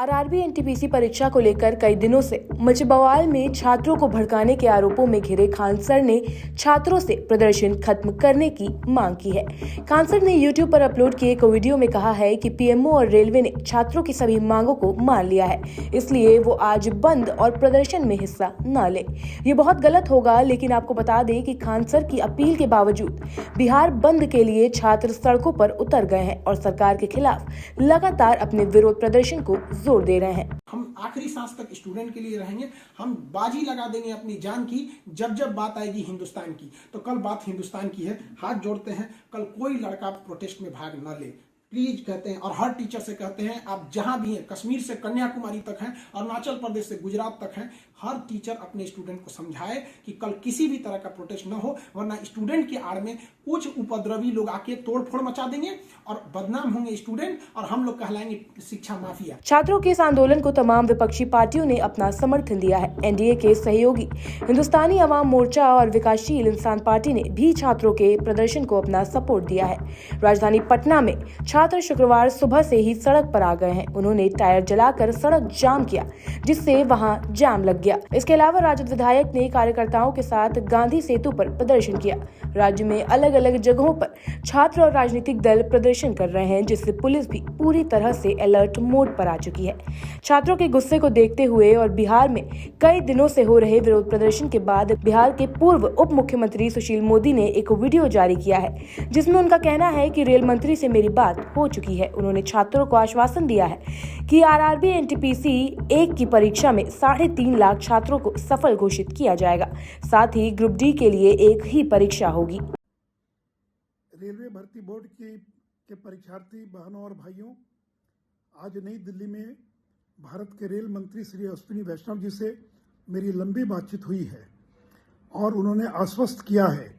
RRB NTPC परीक्षा को लेकर कई दिनों से मचे बवाल में छात्रों को भड़काने के आरोपों में घिरे खान सर ने छात्रों से प्रदर्शन खत्म करने की मांग की है। खान सर ने यूट्यूब पर अपलोड किए एक वीडियो में कहा है कि पीएमओ और रेलवे ने छात्रों की सभी मांगों को मान लिया है, इसलिए वो आज बंद और प्रदर्शन में हिस्सा न ले। ये बहुत गलत होगा, लेकिन आपको बता दें कि खान सर की अपील के बावजूद बिहार बंद के लिए छात्र सड़कों पर उतर गए हैं और सरकार के खिलाफ लगातार अपने विरोध प्रदर्शन को जोर दे रहे हैं। हम आखिरी सांस तक स्टूडेंट के लिए रहेंगे। हम बाजी लगा देंगे अपनी जान की जब जब बात आएगी हिंदुस्तान की। तो कल बात हिंदुस्तान की है, हाथ जोड़ते हैं, कल कोई लड़का प्रोटेस्ट में भाग न ले प्लीज कहते हैं। और हर टीचर से कहते हैं, आप जहां भी हैं, कश्मीर से कन्याकुमारी तक हैं, अरुणाचल प्रदेश से गुजरात तक हैं, हर टीचर अपने स्टूडेंट को समझाए कि कल किसी भी तरह का प्रोटेस्ट न हो, वरना स्टूडेंट के आड़ में कुछ उपद्रवी लोग आके तोड़फोड़ मचा देंगे और बदनाम होंगे स्टूडेंट और हम लोग कहलाएंगे शिक्षा माफिया। छात्रों के इस आंदोलन को तमाम विपक्षी पार्टियों ने अपना समर्थन दिया है। एनडीए के सहयोगी हिंदुस्तानी अवाम मोर्चा और विकासशील इंसान पार्टी ने भी छात्रों के प्रदर्शन को अपना सपोर्ट दिया है। राजधानी पटना में छात्र शुक्रवार सुबह से ही सड़क पर आ गए हैं। उन्होंने टायर जलाकर सड़क जाम किया, जिससे वहां जाम लग गया। इसके अलावा राजद विधायक ने कार्यकर्ताओं के साथ गांधी सेतु पर प्रदर्शन किया। राज्य में अलग अलग जगहों पर छात्र और राजनीतिक दल प्रदर्शन कर रहे हैं, जिससे पुलिस भी पूरी तरह से अलर्ट मोड पर आ चुकी है। छात्रों के गुस्से को देखते हुए और बिहार में कई दिनों से हो रहे विरोध प्रदर्शन के बाद बिहार के पूर्व उप मुख्यमंत्री सुशील मोदी ने एक वीडियो जारी किया है, जिसमें उनका कहना है कि रेल मंत्री से मेरी बात हो चुकी है। उन्होंने छात्रों को आश्वासन दिया है कि आरआरबी एनटीपीसी 1 की परीक्षा में 3.5 लाख छात्रों को सफल घोषित किया जाएगा। साथ ही ग्रुप डी के लिए एक ही परीक्षा होगी। रेलवे भर्ती बोर्ड के परीक्षार्थी बहनों और भाइयों, आज नई दिल्ली में भारत के रेल मंत्री श्री अश्विनी वैष्णव जी से मेरी लंबी बातचीत हुई है और उन्होंने आश्वस्त किया है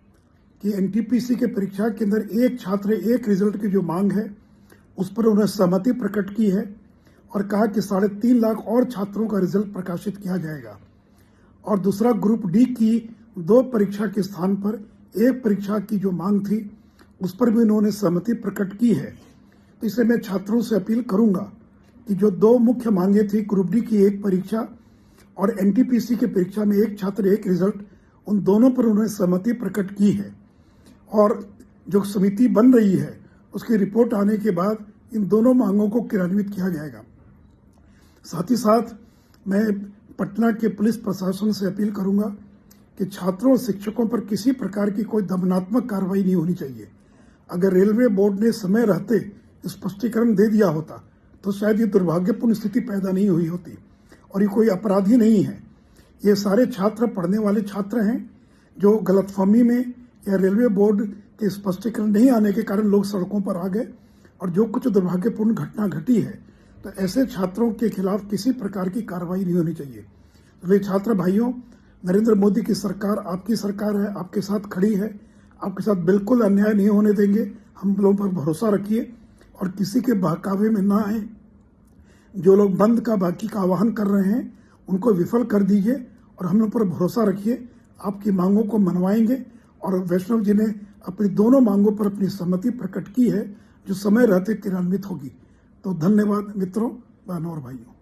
कि एनटीपीसी के परीक्षा के अंदर एक छात्र एक रिजल्ट की जो मांग है उस पर उन्होंने सहमति प्रकट की है और कहा कि 3.5 लाख और छात्रों का रिजल्ट प्रकाशित किया जाएगा। और दूसरा, ग्रुप डी की 2 परीक्षा के स्थान पर 1 परीक्षा की जो मांग थी उस पर भी उन्होंने सहमति प्रकट की है। तो इसलिए मैं छात्रों से अपील करूंगा कि जो 2 मुख्य मांगे थी, ग्रुप डी की 1 परीक्षा और एनटीपीसी की परीक्षा में 1 छात्र 1 रिजल्ट, उन दोनों पर उन्होंने सहमति प्रकट की है। और जो समिति बन रही है उसकी रिपोर्ट आने के बाद इन दोनों मांगों को क्रियान्वित किया जाएगा। साथ ही साथ मैं पटना के पुलिस प्रशासन से अपील करूंगा कि छात्रों और शिक्षकों पर किसी प्रकार की कोई दमनात्मक कार्रवाई नहीं होनी चाहिए। अगर रेलवे बोर्ड ने समय रहते स्पष्टीकरण दे दिया होता तो शायद ये दुर्भाग्यपूर्ण स्थिति पैदा नहीं हुई होती। और ये कोई अपराधी नहीं है, ये सारे छात्र पढ़ने वाले छात्र हैं जो गलतफहमी में या रेलवे बोर्ड के स्पष्टीकरण नहीं आने के कारण लोग सड़कों पर आ गए और जो कुछ दुर्भाग्यपूर्ण घटना घटी है, तो ऐसे छात्रों के खिलाफ किसी प्रकार की कार्रवाई नहीं होनी चाहिए। तो छात्र भाइयों, नरेंद्र मोदी की सरकार आपकी सरकार है, आपके साथ खड़ी है, आपके साथ बिल्कुल अन्याय नहीं होने देंगे। हम लोगों पर भरोसा रखिए और किसी के बहकावे में ना आए। जो लोग बंद का बाकी का आह्वान कर रहे हैं उनको विफल कर दीजिए और हम लोग पर भरोसा रखिए, आपकी मांगों को मनवाएंगे। और वैष्णव जी ने अपनी दोनों मांगों पर अपनी सहमति प्रकट की है जो समय रहते क्रियान्वित होगी। तो धन्यवाद मित्रों, बहनों और भाइयों।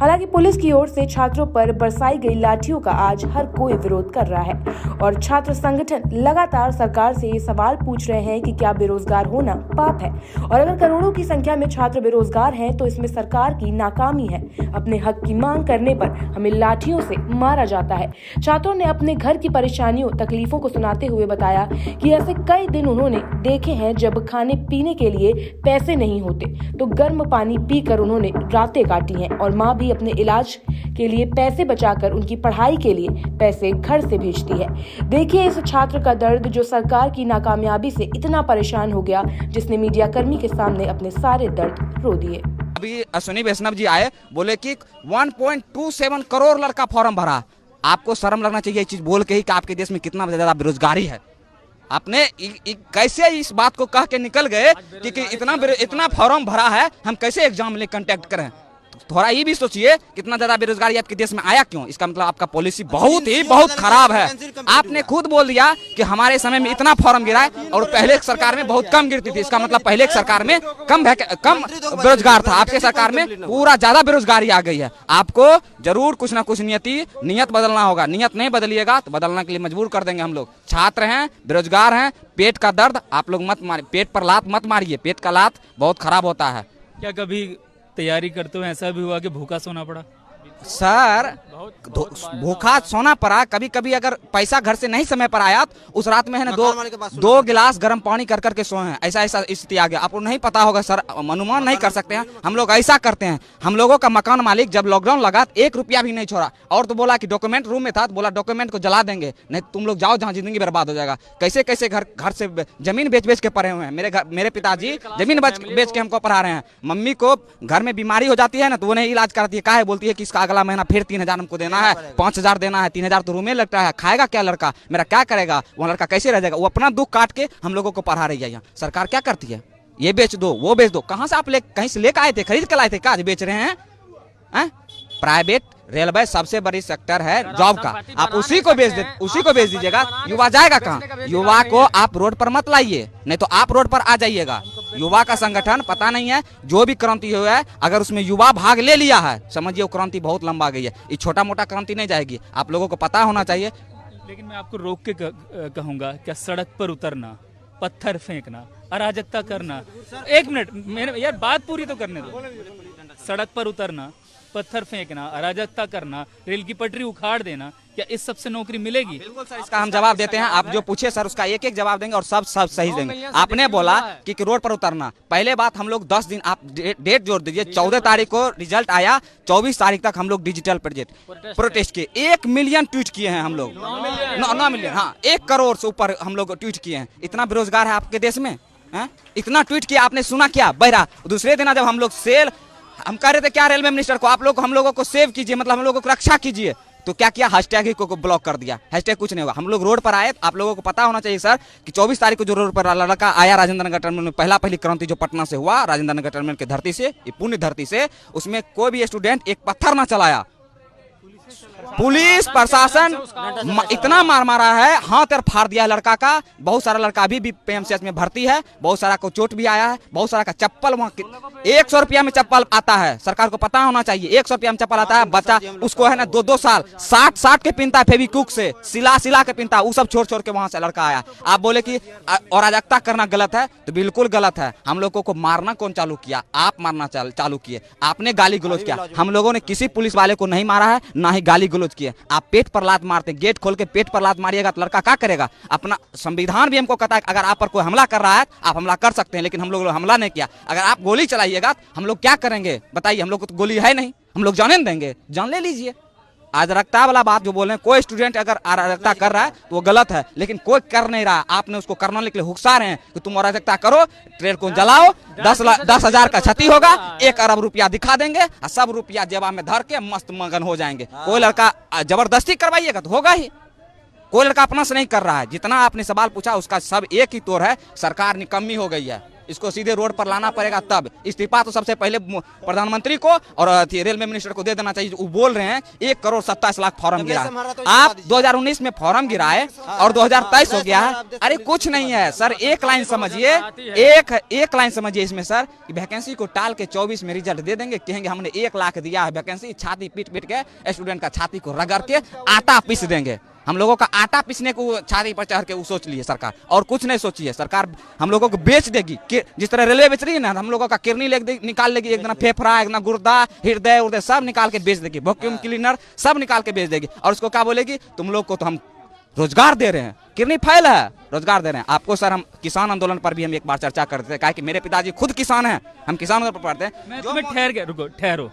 हालांकि पुलिस की ओर से छात्रों पर बरसाई गई लाठियों का आज हर कोई विरोध कर रहा है और छात्र संगठन लगातार सरकार से ये सवाल पूछ रहे हैं कि क्या बेरोजगार होना पाप है, और अगर करोड़ों की संख्या में छात्र बेरोजगार हैं तो इसमें सरकार की नाकामी है। अपने हक की मांग करने पर हमें लाठियों से मारा जाता है। छात्रों ने अपने घर की परेशानियों तकलीफों को सुनाते हुए बताया कि ऐसे कई दिन उन्होंने देखे हैं जब खाने पीने के लिए पैसे नहीं होते तो गर्म पानी पीकर उन्होंने रातें काटी हैं और माँ भी अपने इलाज के लिए पैसे बचाकर उनकी पढ़ाई के लिए पैसे घर से भेजती है। देखिए इस छात्र का दर्द जो सरकार की नाकामयाबी से इतना परेशान हो गया, जिसने मीडिया कर्मी के सामने अपने सारे दर्द रो दिए। अभी अश्विनी वैष्णव जी आए, बोले कि 1.27 करोड़ लड़का फॉर्म भरा। आपको शर्म लगना चाहिए ये चीज बोल के ही कि आपके देश में कितना ज्यादा बेरोजगारी है। आपने कैसे इस बात को कह के निकल गए कि इतना फॉर्म भरा है, हम कैसे एग्जाम ले कंटेक्ट करें। थोड़ा ये भी सोचिए कितना ज्यादा बेरोजगारी आपके देश में आया क्यों। इसका मतलब आपका पॉलिसी बहुत खराब है। आपने खुद बोल दिया कि हमारे समय में इतना फॉर्म गिरा है और पहले की सरकार में बहुत कम गिरती थी। इसका मतलब पहले की सरकार में कम बेरोजगार था, आपके सरकार में पूरा ज्यादा बेरोजगारी आ गई है। आपको जरूर कुछ ना कुछ नियत बदलना होगा। नियत नहीं बदलिएगा तो बदलने के लिए मजबूर कर देंगे हम लोग। छात्र हैं, बेरोजगार हैं, पेट का दर्द आप लोग मत मारिए, पेट पर लात मत मारिए, पेट का लात बहुत खराब होता है। क्या कभी तैयारी करते हुए ऐसा भी हुआ कि भूखा सोना पड़ा? सर भूखा सोना पड़ा, कभी कभी अगर पैसा घर से नहीं समय पर आया तो उस रात में है ना दो गिलास गर्म पानी कर करके सोए हैं। ऐसा स्थिति आ गया। आपको नहीं पता होगा सर, अनुमान नहीं कर सकते हैं। हम लोग ऐसा करते हैं, हम लोगों का मकान मालिक जब लॉकडाउन लगा 1 रुपया भी नहीं छोड़ा और तो बोला कि डॉक्यूमेंट रूम में था तो बोला डॉक्यूमेंट को जला देंगे, नहीं तुम लोग जाओ जहाँ जिंदगी बर्बाद हो जाएगा। कैसे कैसे घर से जमीन बेच के पढ़े हुए हैं। मेरे पिताजी जमीन बेच के हमको पढ़ा रहे हैं। मम्मी को घर में बीमारी हो जाती है ना तो वो नहीं इलाज कराती है, क्या है बोलती है कि इसका अगला महीना फिर 3000 हमको देना है, 5000 देना है। 3000 तो रूम में लगता है, खाएगा क्या लड़का, मेरा क्या करेगा, वो लड़का कैसे रह जाएगा। वो अपना दुख काट के हम लोगों को पढ़ा रही है। यहाँ सरकार क्या करती है, ये बेच दो वो बेच दो। कहाँ से आप कहीं से लेकर आए थे, खरीद कर लाए थे, क्या बेच रहे हैं? प्राइवेट रेलवे सबसे बड़ी सेक्टर है जॉब का, आप उसी को बेच दीजिएगा। युवा जाएगा कहाँ? युवा को आप रोड पर मत लाइए, नहीं तो आप रोड पर आ जाइएगा। युवा का संगठन पता नहीं है, जो भी क्रांति हुआ है अगर उसमें युवा भाग ले लिया है समझिए वो क्रांति बहुत लंबा गई है। ये छोटा मोटा क्रांति नहीं जाएगी, आप लोगों को पता होना चाहिए। लेकिन मैं आपको रोक के कहूंगा, क्या सड़क पर उतरना, पत्थर फेंकना, अराजकता करना, 1 मिनट मेरे यार बात पूरी तो करने दो। सड़क पर उतरना, पत्थर फेंकना, अराजकता करना, रेल की पटरी उखाड़ देना, क्या इस सब से नौकरी मिलेगी? बिल्कुल सर, इसका हम जवाब देते हैं। आप जो पूछे सर उसका एक जवाब देंगे और सब सही देंगे। आपने बोला कि रोड पर उतरना, पहले बात हम लोग 10 दिन आप डेट जोड़ दीजिए। 14 तारीख को रिजल्ट आया, 24 तारीख तक हम लोग डिजिटल प्रोटेस्ट किए। 1 मिलियन ट्वीट किए हैं हम लोग, 9 मिलियन, हाँ 1 करोड़ से ऊपर हम लोग ट्वीट किए हैं। इतना बेरोजगार है आपके देश में, इतना ट्वीट किया आपने, सुना क्या बहरा? दूसरे दिन जब हम लोग हम कह रहे थे क्या रेलवे मिनिस्टर को, आप लोग हम लोगों को सेव कीजिए, मतलब हम लोगों को रक्षा कीजिए, तो क्या किया, हैशटैग ही को ब्लॉक कर दिया। हैशटैग कुछ नहीं होगा। हम लोग रोड पर आए, आप लोगों को पता होना चाहिए सर कि 24 तारीख को जो रोड पर लड़का आया राजेंद्र नगर टर्मिनल में, पहली क्रांति जो पटना से हुआ राजेंद्र नगर टर्मिनल की धरती से, ये पुण्य धरती से, उसमें कोई भी स्टूडेंट एक पत्थर ना चलाया। पुलिस प्रशासन इतना मारा है, हाथ और फाड़ दिया लड़का का। बहुत सारा लड़का अभी भी पीएमसीएच में भर्ती है, बहुत सारा को चोट भी आया है, बहुत सारा का चप्पल वहाँ 100 रुपया में चप्पल आता है, सरकार को पता होना चाहिए। 100 रुपया में चप्पल आता है, बच्चा उसको है ना 2-2 साल 60 के पिनता है, फेविक्विक से सिला के पिनता है, वो सब छोड़ के वहां से लड़का आया। आप बोले कि अराजकता करना गलत है, तो बिल्कुल गलत है। हम लोगों को मारना कौन चालू किया? आप मारना चालू किए, आपने गाली गलौज किया। हम लोगों ने किसी पुलिस वाले को नहीं मारा है, ना ही गाली गलौज किए। आप पेट पर लात मारते, गेट खोल के पेट पर लात मारिएगा तो लड़का क्या करेगा? अपना संविधान भी हमको कहता है अगर आप पर कोई हमला कर रहा है आप हमला कर सकते हैं, लेकिन हम लोग हमला नहीं किया। अगर आप गोली चलाइएगा तो हम लोग क्या करेंगे बताइए? हम लोग को तो गोली है नहीं, हम लोग जाने देंगे? जान ले लीजिए। अराजकता वाला बात जो बोल रहे हैं, कोई स्टूडेंट अगर अराजकता कर रहा है तो वो गलत है, लेकिन कोई कर नहीं रहा। आपने उसको करने के लिए हुक्सा रहे हैं कि तुम अराजकता करो, ट्रेन को जलाओ, 10,000 का क्षति होगा, 1 अरब रुपया दिखा देंगे और सब रुपया जेबा में धर के मस्त मगन हो जाएंगे। कोई लड़का जबरदस्ती करवाइएगा तो होगा ही, कोई लड़का अपना से नहीं कर रहा है। जितना आपने सवाल पूछा उसका सब एक ही तोड़ है, सरकार निकम्मी हो गई है। इसको सीधे रोड पर लाना पड़ेगा, तब इस्तीफा तो सबसे पहले प्रधानमंत्री को और रेलवे मिनिस्टर को दे देना चाहिए। वो बोल रहे हैं 1,27,00,000 फॉर्म गिरा। आप 2019 में फॉर्म गिराए और 2023 हो गया है। अरे कुछ नहीं है सर, एक लाइन समझिए, एक लाइन समझिए इसमें सर कि वैकेंसी को टाल के 24 में रिजल्ट दे देंगे, कहेंगे हमने 1 लाख दिया है वैकेंसी, छाती पीट के स्टूडेंट का छाती को रगड़ के आटा पीस देंगे। हम लोगों का आटा पीसने को छाती पर चढ़ के वो सोच लिए सरकार, और कुछ नहीं सोची है सरकार। हम लोगों को बेच देगी, जिस तरह रेलवे बेच रही है ना, हम लोगों का किडनी निकाल लेगी, एक दिन फेफड़ा, एक दिन गुर्दा, हृदय सब निकाल के बेच देगी, वैक्यूम क्लीनर सब निकाल के बेच देगी। और उसको क्या बोलेगी, तुम लोग को तो हम रोजगार दे रहे हैं, किडनी फाइल है, रोजगार दे रहे हैं आपको। सर हम किसान आंदोलन पर भी हम एक बार चर्चा करते थे, कहा कि मेरे पिताजी खुद किसान हैं, हम किसान आंदोलन पर पढ़ते हैं। मैं ठहरो,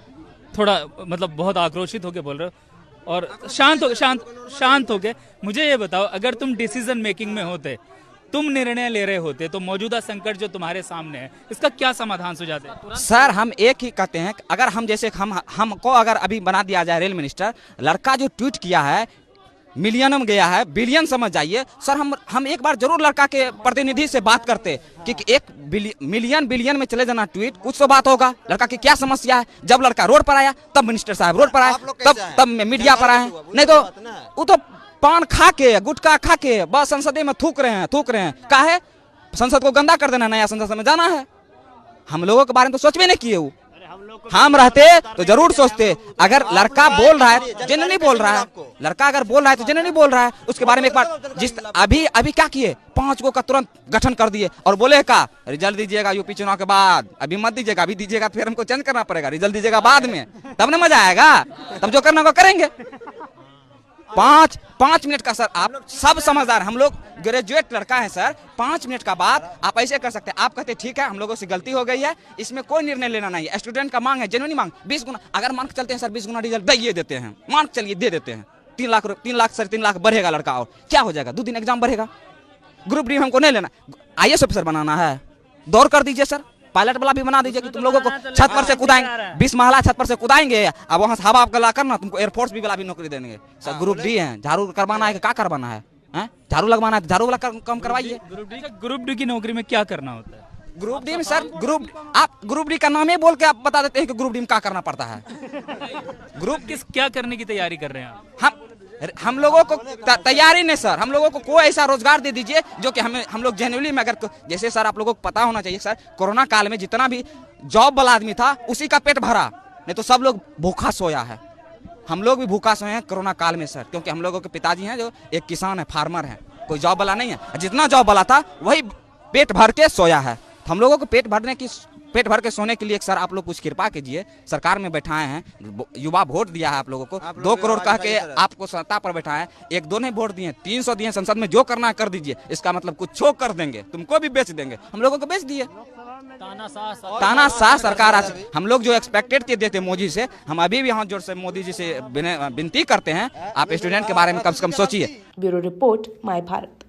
थोड़ा मतलब बहुत आक्रोशित होकर बोल रहे हो और शांत हो गए। मुझे ये बताओ, अगर तुम डिसीजन मेकिंग में होते, तुम निर्णय ले रहे होते, तो मौजूदा संकट जो तुम्हारे सामने है इसका क्या समाधान सुझाते? सर हम एक ही कहते हैं, अगर हम जैसे हमको अगर अभी बना दिया जाए रेल मिनिस्टर, लड़का जो ट्वीट किया है मिलियन में गया है, बिलियन समझ जाइए सर। हम एक बार जरूर लड़का के प्रतिनिधि से बात करते कि एक मिलियन बिलियन में चले जाना ट्वीट, कुछ तो बात होगा। लड़का की क्या समस्या है? जब लड़का रोड पर आया तब मिनिस्टर साहब रोड पर आए, तब मीडिया पर आए। नहीं तो वो तो पान खा के गुटखा खा के बस संसद में थूक रहे हैं। काहे? संसद को गंदा कर देना, नया संसद में जाना है। हम लोगों के बारे में तो सोच भी नहीं किए। हम रहते तो जरूर सोचते। अगर लड़का बोल रहा है, जेन्युइनली बोल रहा है, लड़का अगर बोल रहा है तो जेन्युइनली बोल रहा है, उसके बारे में एक बार जिस अभी क्या किए, 5 को का तुरंत गठन कर दिए और बोले का रिजल्ट दीजिएगा यूपी चुनाव के बाद, अभी मत दीजिएगा, अभी दीजिएगा तो फिर हमको चेंज करना पड़ेगा, रिजल्ट दीजिएगा बाद में, तब ना मजा आएगा, तब जो करना वो करेंगे। 5 मिनट का सर, आप सब समझदार, हम लोग ग्रेजुएट लड़का है सर। 5 मिनट का बात आप ऐसे कर सकते हैं। आप कहते ठीक है हम लोगों से गलती हो गई है, इसमें कोई निर्णय लेना नहीं है। स्टूडेंट का मांग है, जेन्युइन मांग, 20 गुना। अगर मान के चलते हैं सर 20 गुना रिजल्ट दे देते हैं, मान के चलिए दे देते हैं, 3 लाख बढ़ेगा लड़का, और क्या हो जाएगा? 2 दिन एग्जाम बढ़ेगा। ग्रुप डी हमको नहीं लेना, IAS ऑफिसर बनाना है, दौड़ कर दीजिए सर। पायलट वाला भी बना दीजिए कि तुम लोगों को छत पर से कूदाएंगे, 20 महला छत पर से कूदाएंगे, अब वहां से हवा गला करना, तुमको एयरफोर्स भी वाला भी नौकरी देंगे सर। ग्रुप डी है, झाड़ू करवाना है, क्या करवाना है? झाड़ू लगवाना है, झाड़ू वाला कम करवाइए। ग्रुप डी की नौकरी में क्या करना होता है? ग्रुप डी में सर, ग्रुप डी का नाम ही बोल के आप बता देते हैं कि ग्रुप डी में क्या करना पड़ता है। क्या करने की तैयारी कर रहे हैं आप? हम लोगों को तैयारी नहीं सर, हम लोगों को कोई ऐसा रोजगार दे दीजिए जो कि हम लोग जेन्युइनली में, अगर जैसे सर आप लोगों को पता होना चाहिए सर, कोरोना काल में जितना भी जॉब वाला आदमी था उसी का पेट भरा, नहीं तो सब लोग भूखा सोया है। हम लोग भी भूखा सोए हैं कोरोना काल में सर, क्योंकि हम लोगों के पिताजी हैं जो एक किसान है, फार्मर है, कोई जॉब वाला नहीं है। जितना जॉब वाला था वही पेट भर के सोया है। हम लोगों को पेट भर के सोने के लिए सर आप लोग कुछ कृपा कीजिए। सरकार में बैठाए हैं, युवा वोट दिया है आप लोगों को, 2 करोड़ कह के आपको सत्ता पर बैठाए, 1-2 नहीं वोट दिए, 300 दिए संसद में, जो करना कर दीजिए। इसका मतलब कुछ छो कर देंगे, तुमको भी बेच देंगे, हम लोगों को बेच दिए। तानाशाह सरकार आज हम लोग जो एक्सपेक्टेड के देते मोदी से, हम अभी भी हाथ जोड़ से मोदी जी से विनती करते हैं, आप स्टूडेंट के बारे में कम से कम सोचिए। Bureau report, my Bharat.